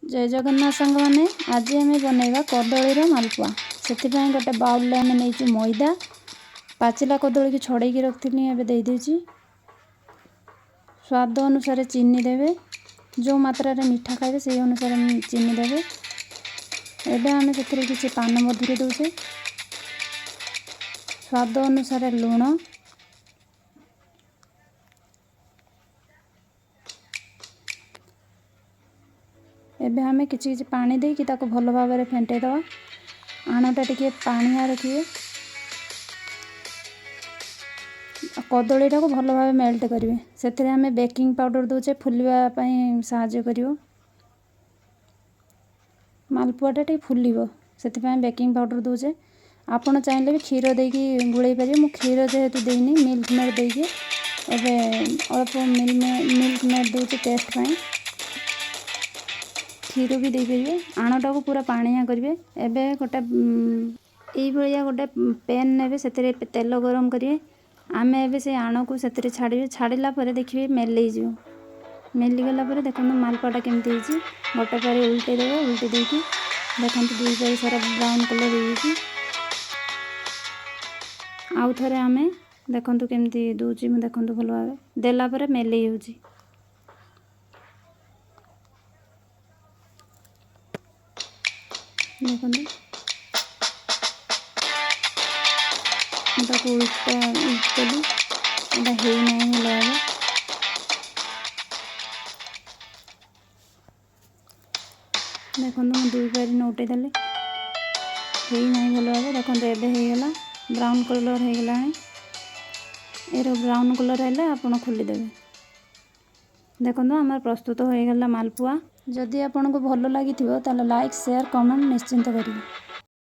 जय जगन्नाथ सांग मैंने आज आम बनइबा कदली मालपुआ से गोटे बाउल आम नहीं मैदा पाचिला कदली की छड़े रखी एवं स्वाद अनुसार चीनी देवे जो मात्रा रे मीठा खाइबे से अनुसार चीनी देवे। एबे आम से किसी पान मधुरी दौचे स्वाद अनुसार लुण एबे हमें किसी पानी देकी ताको भल भाव में फेंटे दवा। आणटा टिके पानिया रखिए कदलीटा को भल भाव मेल्ट करेंगे से आम बेकिंग पाउडर दौचे फुलवाई साहाय्य करिवो। मालपुआटा टे फुलिबो से बेकिंग पाउडर दौचे। आपण चाहिए भी क्षीर देकी गुड़े पारे मु क्षीर जेहेतु देनी मिल्क मेड देकी अल्प मिल्क मेड दौचे टेस्ट पाई क्षीर भी दे पारे। आणटा को पूरा पानिया करेंगे। एबे गोटे ये गोटे पेन ने से तेल गरम करेंगे आम एबे से आण को से छाड़े छाड़ला देखिए मेल जो मेलीगला देखो मालपुआटा केमती गोटे पारे उल्टे देवे उल्टे देकी देखो दुई पारी सारा ब्राउन कलर हो आउ थे आम देखु केमती दूची देखु भल भाव देला मेल हो देखो उल्टा उल्टली एटा है नहीं भल भाव देखो मुझे दुई पारी नौटे देली है नहीं भल भाव देखो एबे होगला ब्राउन कलर होगला एरो ब्राउन कलर है आप खोलीदेवे। देखो आम प्रस्तुत होगला मालपुआ। जदि आपको भल लगी लाइक शेयर कमेंट निश्चिंत करेंगे।